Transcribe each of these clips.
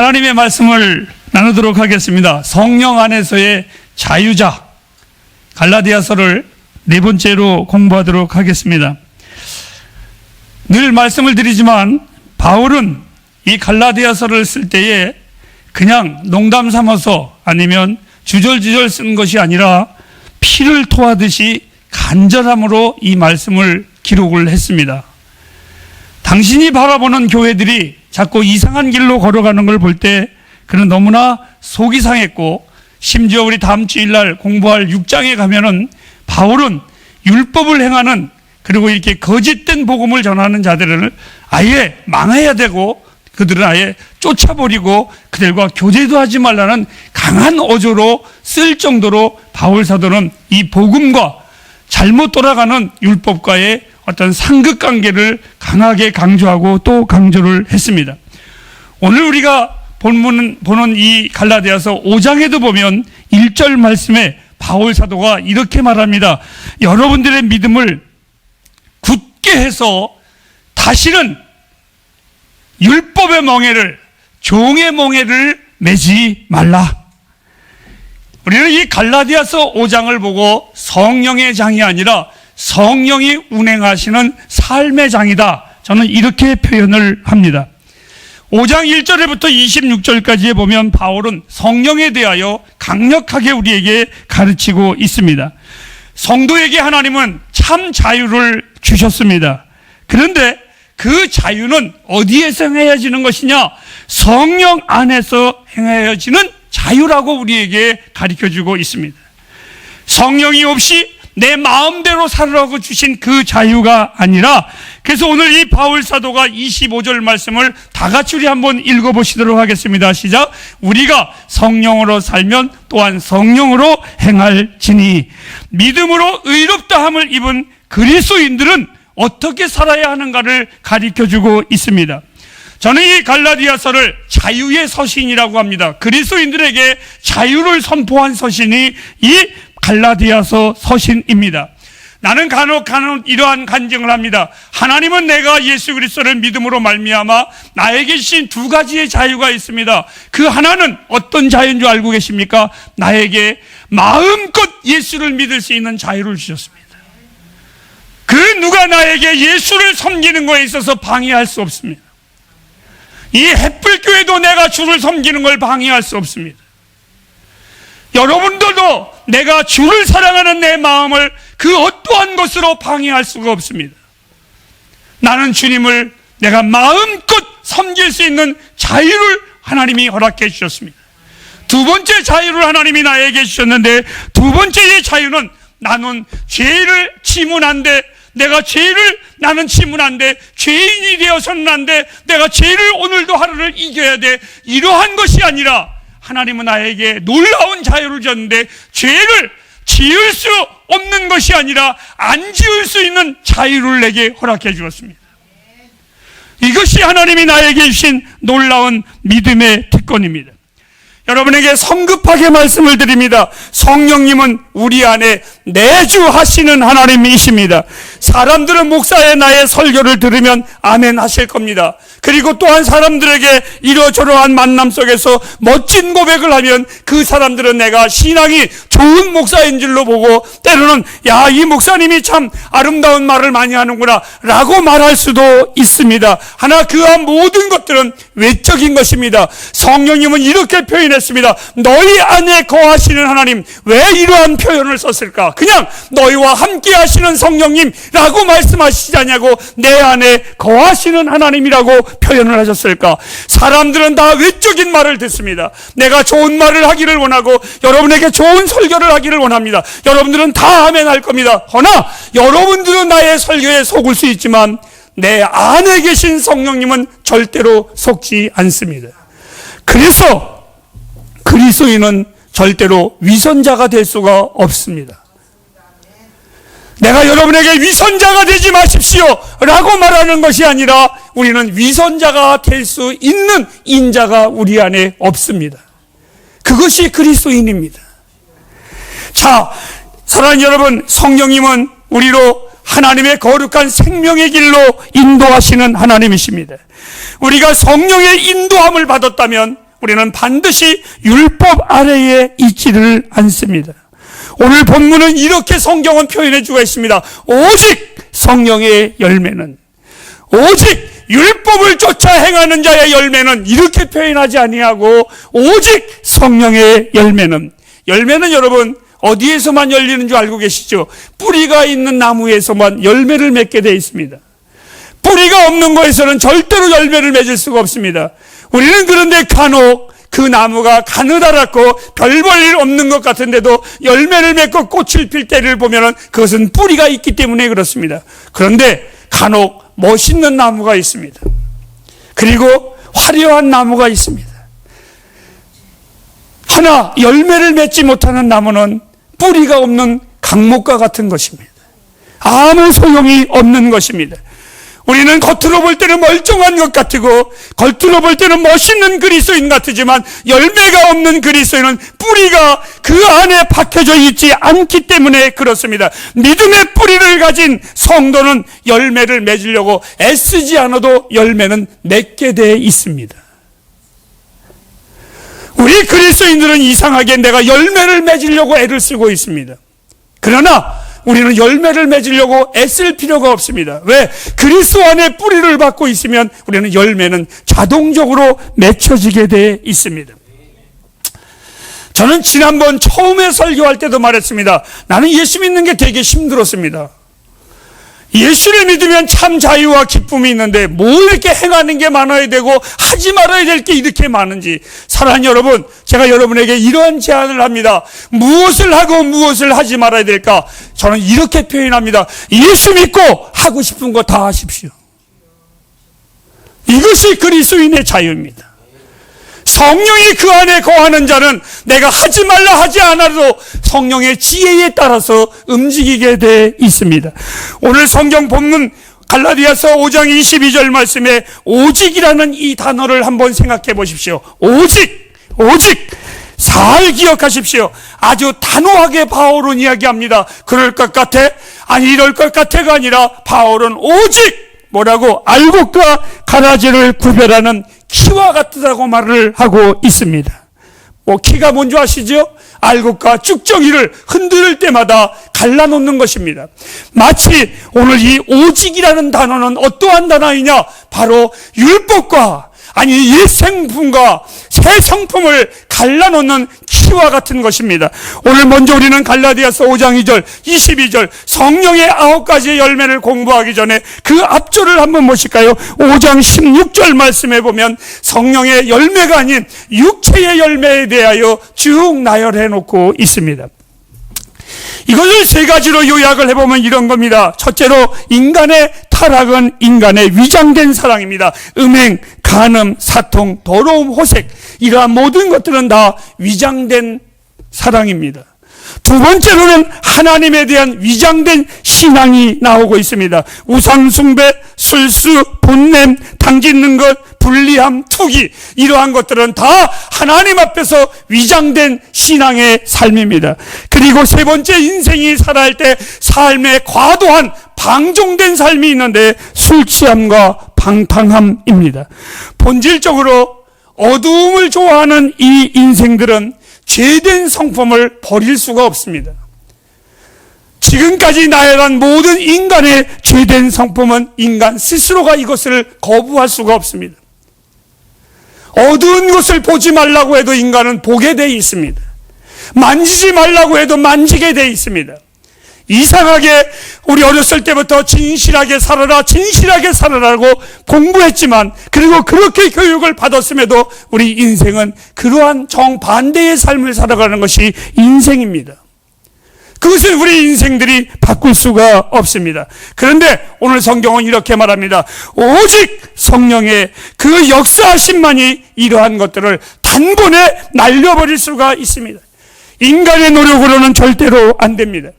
하나님의 말씀을 나누도록 하겠습니다. 성령 안에서의 자유자, 갈라디아서를 네 번째로 공부하도록 하겠습니다. 늘 말씀을 드리지만 바울은 이 갈라디아서를 쓸 때에 그냥 농담 삼아서 아니면 주절주절 쓴 것이 아니라 피를 토하듯이 간절함으로 이 말씀을 기록을 했습니다. 당신이 바라보는 교회들이 자꾸 이상한 길로 걸어가는 걸 볼 때 그는 너무나 속이 상했고, 심지어 우리 다음 주일날 공부할 6장에 가면은 바울은 율법을 행하는, 그리고 이렇게 거짓된 복음을 전하는 자들을 아예 망해야 되고 그들은 아예 쫓아버리고 그들과 교제도 하지 말라는 강한 어조로 쓸 정도로 바울 사도는 이 복음과 잘못 돌아가는 율법과의 어떤 상극관계를 강하게 강조하고 또 강조를 했습니다. 오늘 우리가 보는 이 갈라디아서 5장에도 보면 1절 말씀에 바울 사도가 이렇게 말합니다. 여러분들의 믿음을 굳게 해서 다시는 율법의 멍에를, 종의 멍에를 매지 말라. 우리는 이 갈라디아서 5장을 보고 성령의 장이 아니라 성령이 운행하시는 삶의 장이다, 저는 이렇게 표현을 합니다. 5장 1절부터 26절까지에 보면 바울은 성령에 대하여 강력하게 우리에게 가르치고 있습니다. 성도에게 하나님은 참 자유를 주셨습니다. 그런데 그 자유는 어디에서 행해지는 것이냐? 성령 안에서 행해지는 자유라고 우리에게 가르쳐주고 있습니다. 성령이 없이 내 마음대로 살으라고 주신 그 자유가 아니라, 그래서 오늘 이 바울 사도가 25절 말씀을 다 같이 우리 한번 읽어보시도록 하겠습니다. 시작. 우리가 성령으로 살면 또한 성령으로 행할지니, 믿음으로 의롭다함을 입은 그리스도인들은 어떻게 살아야 하는가를 가르쳐주고 있습니다. 저는 이 갈라디아서를 자유의 서신이라고 합니다. 그리스도인들에게 자유를 선포한 서신이 이 갈라디아서 서신입니다. 나는 간혹 이러한 간증을 합니다. 하나님은 내가 예수 그리스도를 믿음으로 말미암아 나에게 주신 두 가지의 자유가 있습니다. 그 하나는 어떤 자유인 줄 알고 계십니까? 나에게 마음껏 예수를 믿을 수 있는 자유를 주셨습니다. 그 누가 나에게 예수를 섬기는 것에 있어서 방해할 수 없습니다. 이 햇불교회도 내가 주를 섬기는 걸 방해할 수 없습니다. 여러분들도 내가 주를 사랑하는 내 마음을 그 어떠한 것으로 방해할 수가 없습니다. 나는 주님을 내가 마음껏 섬길 수 있는 자유를 하나님이 허락해 주셨습니다. 두 번째 자유를 하나님이 나에게 주셨는데, 두 번째의 자유는 나는 죄를 치면 안 돼. 내가 죄를 나는 치면 안 돼. 죄인이 되어서는 안 돼. 내가 죄를 오늘도 하루를 이겨야 돼. 이러한 것이 아니라 하나님은 나에게 놀라운 자유를 줬는데, 죄를 지을 수 없는 것이 아니라 안 지을 수 있는 자유를 내게 허락해 주었습니다. 이것이 하나님이 나에게 주신 놀라운 믿음의 특권입니다. 여러분에게 성급하게 말씀을 드립니다. 성령님은 우리 안에 내주하시는 하나님이십니다. 사람들은 목사의 나의 설교를 들으면 아멘 하실 겁니다. 그리고 또한 사람들에게 이러저러한 만남 속에서 멋진 고백을 하면 그 사람들은 내가 신앙이 좋은 목사인 줄로 보고, 때로는 야, 이 목사님이 참 아름다운 말을 많이 하는구나 라고 말할 수도 있습니다. 하나 그한 모든 것들은 외적인 것입니다. 성령님은 이렇게 표현했습니다. 너희 안에 거하시는 하나님. 왜 이러한 표현을 썼을까? 그냥 너희와 함께 하시는 성령님라고 말씀하시지 않냐고, 내 안에 거하시는 하나님이라고 표현을 하셨을까? 사람들은 다 외적인 말을 듣습니다. 내가 좋은 말을 하기를 원하고 여러분에게 좋은 설교를 하기를 원합니다. 여러분들은 다 아멘 할 겁니다. 허나 여러분들은 나의 설교에 속을 수 있지만 내 안에 계신 성령님은 절대로 속지 않습니다. 그래서 그리스도인은 절대로 위선자가 될 수가 없습니다. 내가 여러분에게 위선자가 되지 마십시오 라고 말하는 것이 아니라, 우리는 위선자가 될 수 있는 인자가 우리 안에 없습니다. 그것이 그리스도인입니다. 자, 사랑하는 여러분, 성령님은 우리로 하나님의 거룩한 생명의 길로 인도하시는 하나님이십니다. 우리가 성령의 인도함을 받았다면 우리는 반드시 율법 아래에 있지를 않습니다. 오늘 본문은 이렇게 성경은 표현해 주고 있습니다. 오직 성령의 열매는, 오직 율법을 쫓아 행하는 자의 열매는 이렇게 표현하지 아니하고 오직 성령의 열매는, 열매는 여러분 어디에서만 열리는 줄 알고 계시죠? 뿌리가 있는 나무에서만 열매를 맺게 되어 있습니다. 뿌리가 없는 곳에서는 절대로 열매를 맺을 수가 없습니다. 우리는 그런데 간혹 그 나무가 가느다랗고 별 볼 일 없는 것 같은데도 열매를 맺고 꽃을 필 때를 보면 그것은 뿌리가 있기 때문에 그렇습니다. 그런데 간혹 멋있는 나무가 있습니다. 그리고 화려한 나무가 있습니다. 하나 열매를 맺지 못하는 나무는 뿌리가 없는 강목과 같은 것입니다. 아무 소용이 없는 것입니다. 우리는 겉으로 볼 때는 멀쩡한 것 같고 겉으로 볼 때는 멋있는 그리스도인 같지만 열매가 없는 그리스도인은 뿌리가 그 안에 박혀져 있지 않기 때문에 그렇습니다. 믿음의 뿌리를 가진 성도는 열매를 맺으려고 애쓰지 않아도 열매는 맺게 돼 있습니다. 우리 그리스도인들은 이상하게 내가 열매를 맺으려고 애를 쓰고 있습니다. 그러나 우리는 열매를 맺으려고 애쓸 필요가 없습니다. 왜? 그리스도 안에 뿌리를 받고 있으면 우리는 열매는 자동적으로 맺혀지게 돼 있습니다. 저는 지난번 처음에 설교할 때도 말했습니다. 나는 예수 믿는 게 되게 힘들었습니다. 예수를 믿으면 참 자유와 기쁨이 있는데 뭘 이렇게 행하는 게 많아야 되고 하지 말아야 될 게 이렇게 많은지. 사랑하는 여러분, 제가 여러분에게 이러한 제안을 합니다. 무엇을 하고 무엇을 하지 말아야 될까? 저는 이렇게 표현합니다. 예수 믿고 하고 싶은 거 다 하십시오. 이것이 그리스도인의 자유입니다. 성령이 그 안에 거하는 자는 내가 하지 말라 하지 않아도 성령의 지혜에 따라서 움직이게 돼 있습니다. 오늘 성경 본문 갈라디아서 5장 22절 말씀에 오직이라는 이 단어를 한번 생각해 보십시오. 오직 잘 기억하십시오. 아주 단호하게 바울은 이야기합니다. 그럴 것 같아? 아니 이럴 것 같아가 아니라 바울은 오직 뭐라고? 알곡과 가라지를 구별하는 키와 같다고 말을 하고 있습니다. 키가 뭔지 아시죠? 알곡과 쭉정이를 흔들 때마다 갈라놓는 것입니다. 마치 오늘 이 오직이라는 단어는 어떠한 단어이냐? 바로 율법과 아니 옛 성품과 새 성품을 갈라놓는 키와 같은 것입니다. 오늘 먼저 우리는 갈라디아서 5장 2절 22절 성령의 9가지의 열매를 공부하기 전에 그 앞절을 한번 보실까요? 5장 16절 말씀에 보면 성령의 열매가 아닌 육체의 열매에 대하여 쭉 나열해 놓고 있습니다. 이것을 세 가지로 요약을 해보면 이런 겁니다. 첫째로 인간의 타락은 인간의 위장된 사랑입니다. 음행, 간음, 사통, 더러움, 호색 이러한 모든 것들은 다 위장된 사랑입니다. 두 번째로는 하나님에 대한 위장된 신앙이 나오고 있습니다. 우상숭배, 술수, 분냄, 당짓는 것, 불리함, 투기 이러한 것들은 다 하나님 앞에서 위장된 신앙의 삶입니다. 그리고 세 번째 인생이 살아갈 때 삶에 과도한 방종된 삶이 있는데 술 취함과 방탕함입니다. 본질적으로 어두움을 좋아하는 이 인생들은 죄된 성품을 버릴 수가 없습니다. 지금까지 나열한 모든 인간의 죄된 성품은 인간 스스로가 이것을 거부할 수가 없습니다. 어두운 것을 보지 말라고 해도 인간은 보게 돼 있습니다. 만지지 말라고 해도 만지게 돼 있습니다. 이상하게 우리 어렸을 때부터 진실하게 살아라고 공부했지만 그리고 그렇게 교육을 받았음에도 우리 인생은 그러한 정반대의 삶을 살아가는 것이 인생입니다. 그것을 우리 인생들이 바꿀 수가 없습니다. 그런데 오늘 성경은 이렇게 말합니다. 오직 성령의 그 역사하심만이 이러한 것들을 단번에 날려버릴 수가 있습니다. 인간의 노력으로는 절대로 안 됩니다.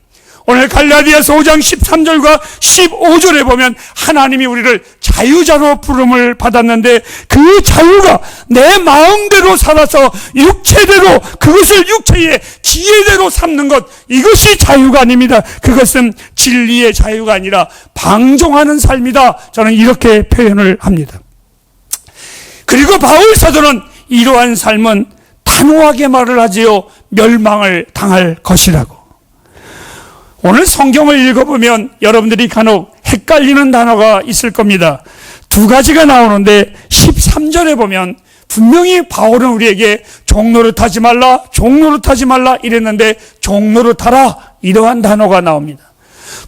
오늘 갈라디아서 5장 13절과 15절에 보면 하나님이 우리를 자유자로 부름을 받았는데 그 자유가 내 마음대로 살아서 육체대로 그것을 육체의 기회대로 삼는 것 이것이 자유가 아닙니다. 그것은 진리의 자유가 아니라 방종하는 삶이다. 저는 이렇게 표현을 합니다. 그리고 바울 사도는 이러한 삶은 단호하게 말을 하지요. 멸망을 당할 것이라고. 오늘 성경을 읽어보면 여러분들이 간혹 헷갈리는 단어가 있을 겁니다. 두 가지가 나오는데 13절에 보면 분명히 바울은 우리에게 종노릇하지 말라, 종노릇하지 말라 이랬는데 종노릇하라 이러한 단어가 나옵니다.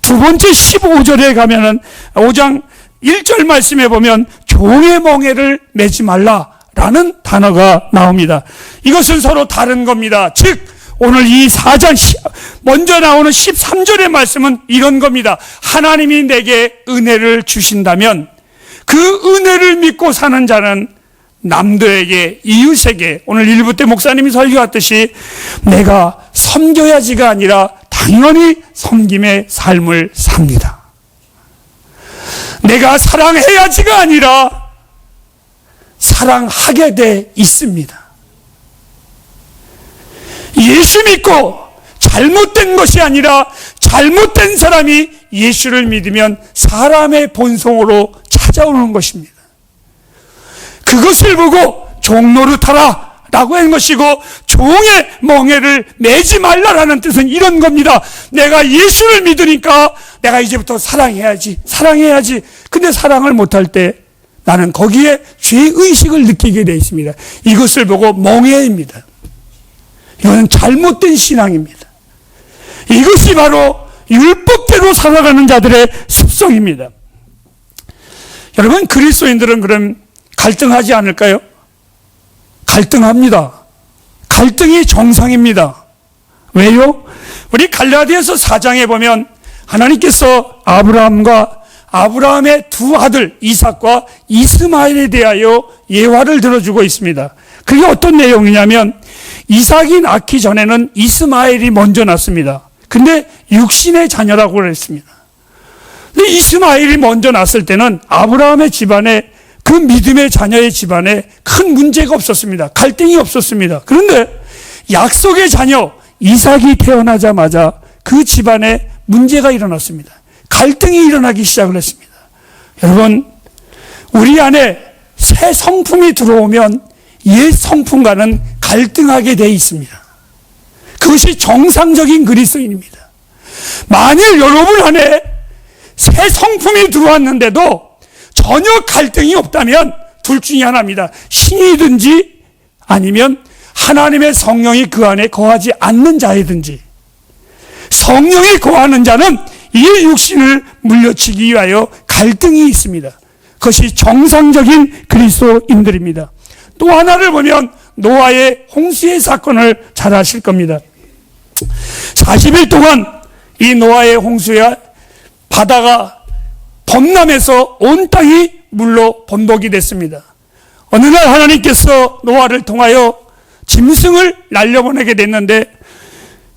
두 번째 15절에 가면은 5장 1절 말씀에 보면 종의 멍에를 매지 말라라는 단어가 나옵니다. 이것은 서로 다른 겁니다. 즉 오늘 이 4장 먼저 나오는 13절의 말씀은 이런 겁니다. 하나님이 내게 은혜를 주신다면 그 은혜를 믿고 사는 자는 남들에게, 이웃에게, 오늘 1부 때 목사님이 설교했듯이 내가 섬겨야지가 아니라 당연히 섬김의 삶을 삽니다. 내가 사랑해야지가 아니라 사랑하게 돼 있습니다. 예수 믿고 잘못된 것이 아니라 잘못된 사람이 예수를 믿으면 사람의 본성으로 찾아오는 것입니다. 그것을 보고 종노릇하라 라고 한 것이고, 종의 멍에를 매지 말라라는 뜻은 이런 겁니다. 내가 예수를 믿으니까 내가 이제부터 사랑해야지. 근데 사랑을 못할 때 나는 거기에 죄의식을 느끼게 되어 있습니다. 이것을 보고 멍해입니다. 이거는 잘못된 신앙입니다. 이것이 바로 율법대로 살아가는 자들의 습성입니다. 여러분, 그리스도인들은 그럼 갈등하지 않을까요? 갈등합니다. 갈등이 정상입니다. 왜요? 우리 갈라디아서 4장에 보면 하나님께서 아브라함의 두 아들 이삭과 이스마엘에 대하여 예화를 들어주고 있습니다. 그게 어떤 내용이냐면 이삭이 낳기 전에는 이스마엘이 먼저 낳습니다. 근데 육신의 자녀라고 그랬습니다. 근데 이스마엘이 먼저 낳았을 때는 아브라함의 집안에, 그 믿음의 자녀의 집안에 큰 문제가 없었습니다. 갈등이 없었습니다. 그런데 약속의 자녀 이삭이 태어나자마자 그 집안에 문제가 일어났습니다. 갈등이 일어나기 시작을 했습니다. 여러분, 우리 안에 새 성품이 들어오면 옛 성품과는 갈등하게 돼 있습니다. 그것이 정상적인 그리스도인입니다. 만일 여러분 안에 새 성품이 들어왔는데도 전혀 갈등이 없다면 둘 중에 하나입니다. 신이든지 아니면 하나님의 성령이 그 안에 거하지 않는 자이든지. 성령이 거하는 자는 이 육신을 물려치기 위하여 갈등이 있습니다. 그것이 정상적인 그리스도인들입니다. 또 하나를 보면 노아의 홍수의 사건을 잘 아실 겁니다. 40일 동안 이 노아의 홍수에 바다가 범람해서 온 땅이 물로 범벅이 됐습니다. 어느 날 하나님께서 노아를 통하여 짐승을 날려보내게 됐는데,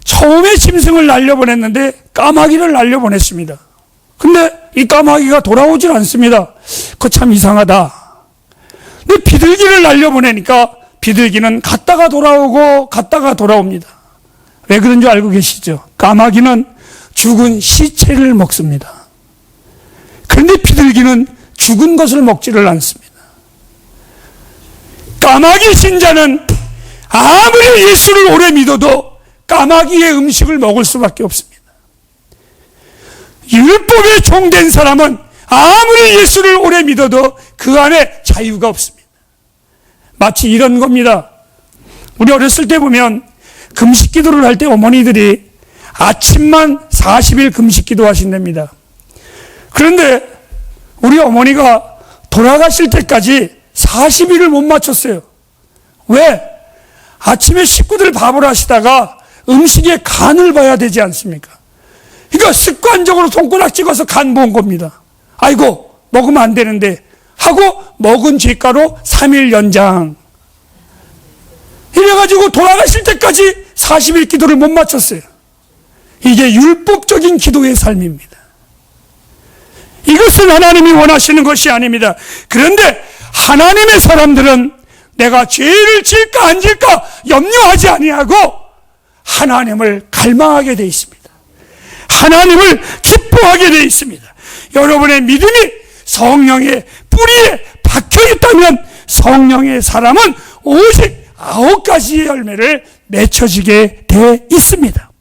처음에 짐승을 날려보냈는데 까마귀를 날려보냈습니다. 근데 이 까마귀가 돌아오질 않습니다. 그거 참 이상하다. 근데 비둘기를 날려보내니까 비둘기는 갔다가 돌아오고 갔다가 돌아옵니다. 왜 그런 줄 알고 계시죠? 까마귀는 죽은 시체를 먹습니다. 그런데 비둘기는 죽은 것을 먹지를 않습니다. 까마귀 신자는 아무리 예수를 오래 믿어도 까마귀의 음식을 먹을 수밖에 없습니다. 율법에 종된 사람은 아무리 예수를 오래 믿어도 그 안에 자유가 없습니다. 마치 이런 겁니다. 우리 어렸을 때 보면 금식 기도를 할 때 어머니들이 아침만 40일 금식 기도 하신답니다. 그런데 우리 어머니가 돌아가실 때까지 40일을 못 맞췄어요. 왜? 아침에 식구들 밥을 하시다가 음식에 간을 봐야 되지 않습니까? 그러니까 습관적으로 손가락 찍어서 간 본 겁니다. 아이고, 먹으면 안 되는데 하고 먹은 죄가로 3일 연장. 이래가지고 돌아가실 때까지 40일 기도를 못 마쳤어요. 이게 율법적인 기도의 삶입니다. 이것은 하나님이 원하시는 것이 아닙니다. 그런데 하나님의 사람들은 내가 죄를 질까 안 질까 염려하지 아니하고 하나님을 갈망하게 되어 있습니다. 하나님을 기뻐하게 되어 있습니다. 여러분의 믿음이 성령의 뿌리에 박혀 있다면 성령의 사람은 오직 9가지의 열매를 맺혀지게 돼 있습니다.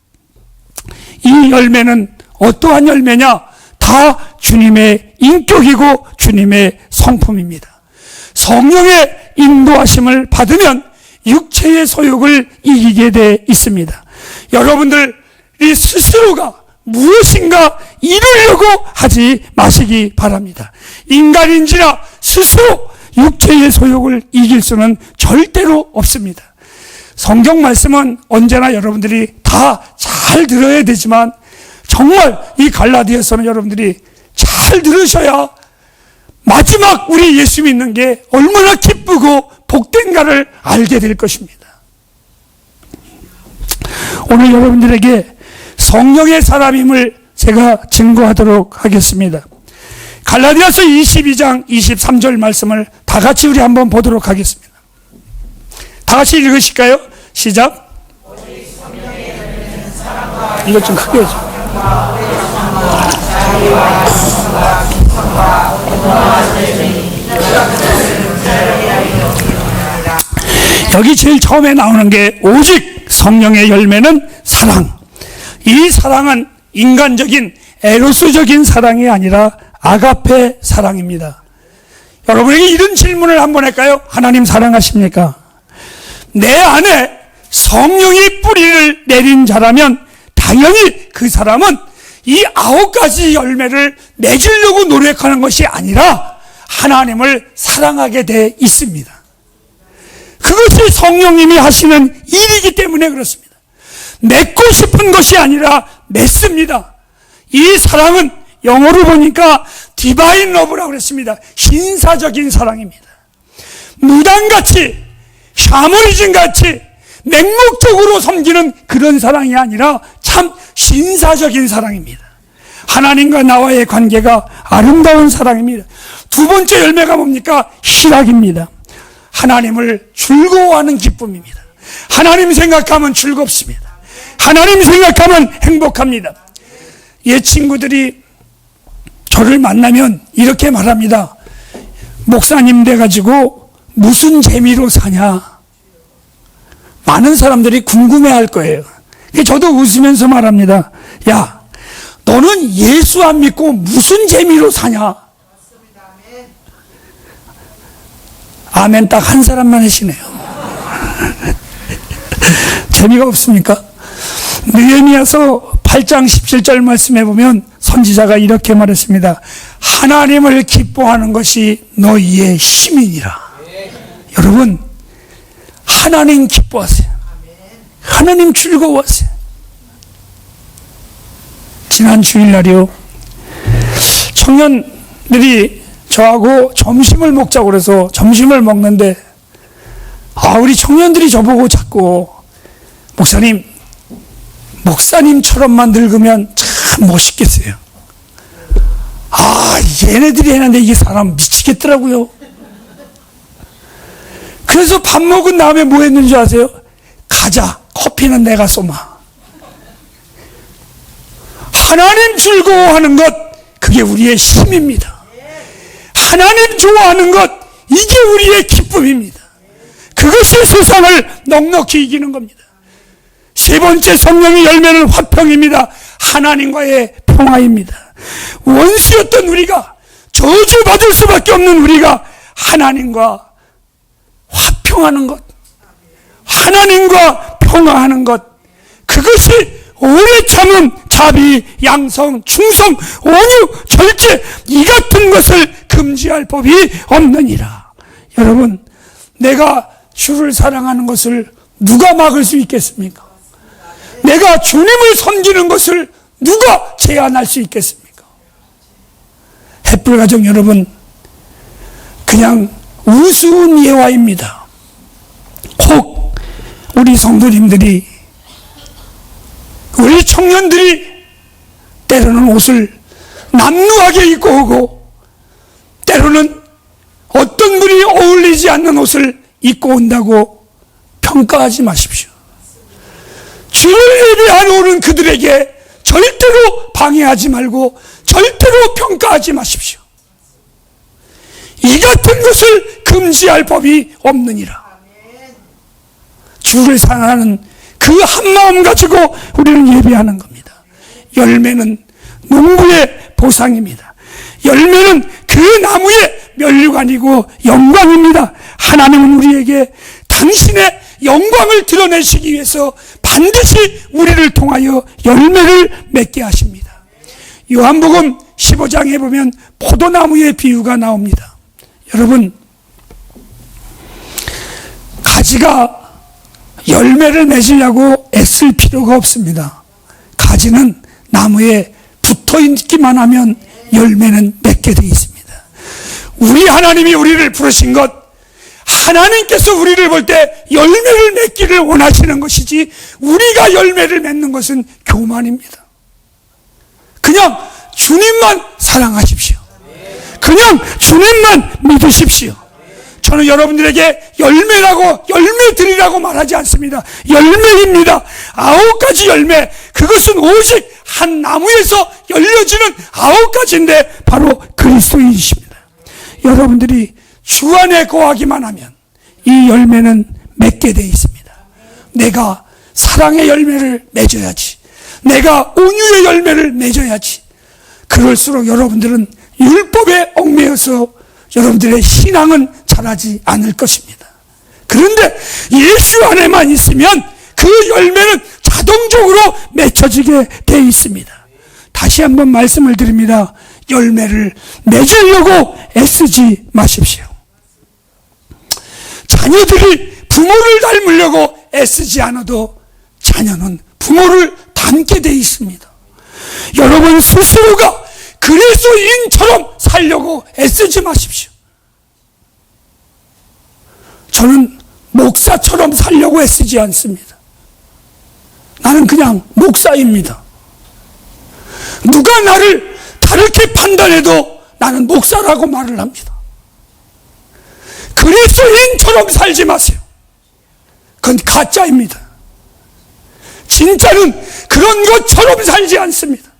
이 열매는 어떠한 열매냐? 다 주님의 인격이고 주님의 성품입니다. 성령의 인도하심을 받으면 육체의 소욕을 이기게 돼 있습니다. 여러분들이 스스로가 무엇인가 이루려고 하지 마시기 바랍니다. 인간인지라 스스로 육체의 소욕을 이길 수는 절대로 없습니다. 성경 말씀은 언제나 여러분들이 다 잘 들어야 되지만 정말 이 갈라디아서는 여러분들이 잘 들으셔야 마지막 우리 예수 믿는 게 얼마나 기쁘고 복된가를 알게 될 것입니다. 오늘 여러분들에게 성령의 사람임을 제가 증거하도록 하겠습니다. 갈라디아서 22장 23절 말씀을 다 같이 우리 한번 보도록 하겠습니다. 다 같이 읽으실까요? 시작. 이것 좀 크게 해줘. 여기 제일 처음에 나오는 게 오직 성령의 열매는 사랑. 이 사랑은 인간적인 에로스적인 사랑이 아니라 아가페 사랑입니다. 여러분에게 이런 질문을 한번 할까요? 하나님 사랑하십니까? 내 안에 성령이 뿌리를 내린 자라면 당연히 그 사람은 이 9가지 열매를 맺으려고 노력하는 것이 아니라 하나님을 사랑하게 돼 있습니다. 그것이 성령님이 하시는 일이기 때문에 그렇습니다. 맺고 싶은 것이 아니라 맺습니다. 이 사랑은 영어로 보니까 디바인 러브라고 그랬습니다. 신사적인 사랑입니다. 무당같이 샤머니즘같이 맹목적으로 섬기는 그런 사랑이 아니라 참 신사적인 사랑입니다. 하나님과 나와의 관계가 아름다운 사랑입니다. 두 번째 열매가 뭡니까? 희락입니다. 하나님을 즐거워하는 기쁨입니다. 하나님 생각하면 즐겁습니다. 하나님 생각하면 행복합니다. 옛 친구들이 저를 만나면 이렇게 말합니다. 목사님 돼가지고 무슨 재미로 사냐? 많은 사람들이 궁금해할 거예요. 저도 웃으면서 말합니다. 야, 너는 예수 안 믿고 무슨 재미로 사냐? 아멘 딱 한 사람만 하시네요. 재미가 없습니까? 느헤미야서 8장 17절 말씀해 보면 선지자가 이렇게 말했습니다. 하나님을 기뻐하는 것이 너희의 힘이니라. 여러분, 하나님 기뻐하세요. 하나님 즐거워하세요. 지난 주일날이요, 청년들이 저하고 점심을 먹자고 그래서 점심을 먹는데, 우리 청년들이 저보고 자꾸 목사님처럼만 늙으면 참 멋있겠어요. 얘네들이 했는데 이게 사람 미치겠더라고요. 그래서 밥 먹은 다음에 뭐 했는지 아세요? 가자, 커피는 내가 쏘마. 하나님 즐거워하는 것, 그게 우리의 힘입니다. 하나님 좋아하는 것, 이게 우리의 기쁨입니다. 그것이 세상을 넉넉히 이기는 겁니다. 세 번째 성령의 열매는 화평입니다. 하나님과의 평화입니다. 원수였던 우리가, 저주받을 수밖에 없는 우리가 하나님과 화평하는 것, 하나님과 평화하는 것, 그것이 오래 참음, 자비, 양성, 충성, 온유, 절제, 이 같은 것을 금지할 법이 없느니라. 여러분, 내가 주를 사랑하는 것을 누가 막을 수 있겠습니까? 내가 주님을 섬기는 것을 누가 제한할 수 있겠습니까? 햇불가족 여러분, 그냥 우스운 예화입니다. 혹 우리 성도님들이, 우리 청년들이 때로는 옷을 남루하게 입고 오고 때로는 어떤 분이 어울리지 않는 옷을 입고 온다고 평가하지 마십시오. 주를 예배하러 오는 그들에게 절대로 방해하지 말고 절대로 평가하지 마십시오. 이 같은 것을 금지할 법이 없느니라. 주를 사랑하는 그 한마음 가지고 우리는 예배하는 겁니다. 열매는 농부의 보상입니다. 열매는 그 나무의 면류관이고 영광입니다. 하나님은 우리에게 당신의 영광을 드러내시기 위해서 반드시 우리를 통하여 열매를 맺게 하십니다. 요한복음 15장에 보면 포도나무의 비유가 나옵니다. 여러분, 가지가 열매를 맺으려고 애쓸 필요가 없습니다. 가지는 나무에 붙어 있기만 하면 열매는 맺게 되어 있습니다. 우리 하나님이 우리를 부르신 것, 하나님께서 우리를 볼 때 열매를 맺기를 원하시는 것이지 우리가 열매를 맺는 것은 교만입니다. 그냥 주님만 사랑하십시오. 그냥 주님만 믿으십시오. 저는 여러분들에게 열매 드리라고 말하지 않습니다. 열매입니다. 9가지 열매, 그것은 오직 한 나무에서 열려지는 9가지인데 바로 그리스도인이십니다. 여러분들이 주 안에 거하기만 하면 이 열매는 맺게 되어 있습니다. 내가 사랑의 열매를 맺어야지, 내가 온유의 열매를 맺어야지. 그럴수록 여러분들은 율법에 얽매여서 여러분들의 신앙은 자라지 않을 것입니다. 그런데 예수 안에만 있으면 그 열매는 자동적으로 맺혀지게 되어 있습니다. 다시 한번 말씀을 드립니다. 열매를 맺으려고 애쓰지 마십시오. 자녀들이 부모를 닮으려고 애쓰지 않아도 자녀는 부모를 닮게 되어 있습니다. 여러분 스스로가 그리스도인처럼 살려고 애쓰지 마십시오. 저는 목사처럼 살려고 애쓰지 않습니다. 나는 그냥 목사입니다. 누가 나를 다르게 판단해도 나는 목사라고 말을 합니다. 그리스도인처럼 살지 마세요. 그건 가짜입니다. 진짜는 그런 것처럼 살지 않습니다.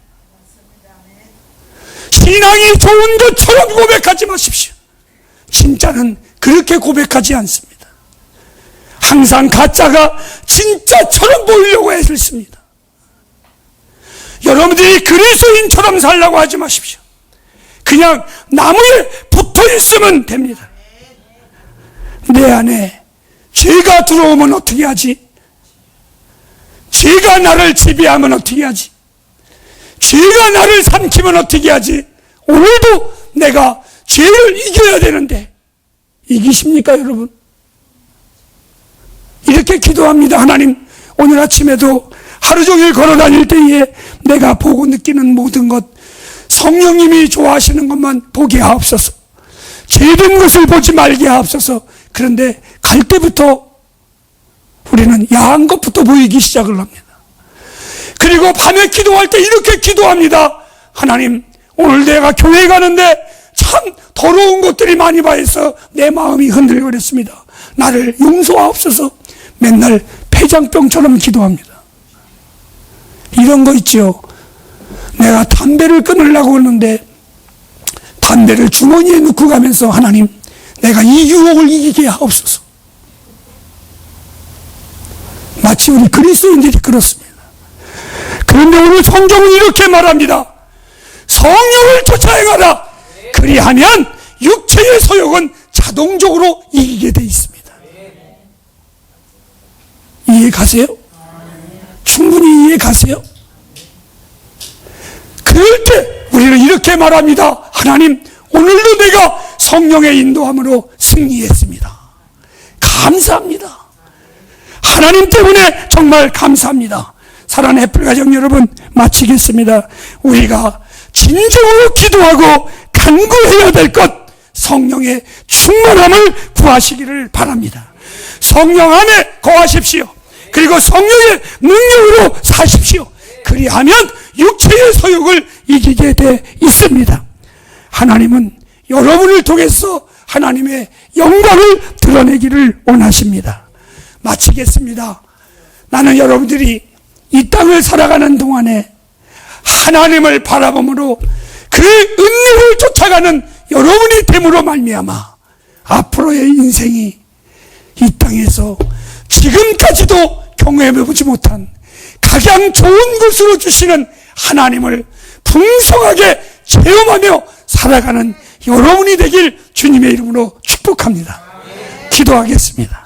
신앙이 좋은 것처럼 고백하지 마십시오. 진짜는 그렇게 고백하지 않습니다. 항상 가짜가 진짜처럼 보이려고 애쓰습니다. 여러분들이 그리스도인처럼 살라고 하지 마십시오. 그냥 나무에 붙어 있으면 됩니다. 내 안에 죄가 들어오면 어떻게 하지? 죄가 나를 지배하면 어떻게 하지? 죄가 나를 삼키면 어떻게 하지? 오늘도 내가 죄를 이겨야 되는데 이기십니까 여러분? 이렇게 기도합니다. 하나님, 오늘 아침에도 하루 종일 걸어다닐 때에 내가 보고 느끼는 모든 것, 성령님이 좋아하시는 것만 보게 하옵소서. 죄된 것을 보지 말게 하옵소서. 그런데 갈 때부터 우리는 야한 것부터 보이기 시작을 합니다. 그리고 밤에 기도할 때 이렇게 기도합니다. 하나님, 오늘 내가 교회 가는데 참 더러운 것들이 많이 봐서 내 마음이 흔들거렸습니다. 나를 용서하옵소서. 맨날 폐장병처럼 기도합니다. 이런 거 있죠. 내가 담배를 끊으려고 하는데 담배를 주머니에 넣고 가면서 하나님, 내가 이 유혹을 이기게 하옵소서. 마치 우리 그리스도인들이 그렇습니다. 그런데 오늘 성경은 이렇게 말합니다. 성령을 쫓아 행하라. 그리하면 육체의 소욕은 자동적으로 이기게 돼 있습니다. 이해 가세요? 충분히 이해 가세요? 그럴 때 우리는 이렇게 말합니다. 하나님, 오늘도 내가 성령의 인도함으로 승리했습니다. 감사합니다. 하나님 때문에 정말 감사합니다. 사랑하는 애플가정 여러분, 마치겠습니다. 우리가 진정으로 기도하고 간구해야 될 것, 성령의 충만함을 구하시기를 바랍니다. 성령 안에 거하십시오. 그리고 성령의 능력으로 사십시오. 그리하면 육체의 소욕을 이기게 돼 있습니다. 하나님은 여러분을 통해서 하나님의 영광을 드러내기를 원하십니다. 마치겠습니다. 나는 여러분들이 이 땅을 살아가는 동안에 하나님을 바라봄으로 그 은혜를 쫓아가는 여러분이 됨으로 말미암아 앞으로의 인생이 이 땅에서 지금까지도 경험해보지 못한 가장 좋은 것으로 주시는 하나님을 풍성하게 체험하며 살아가는 여러분이 되길 주님의 이름으로 축복합니다. 기도하겠습니다.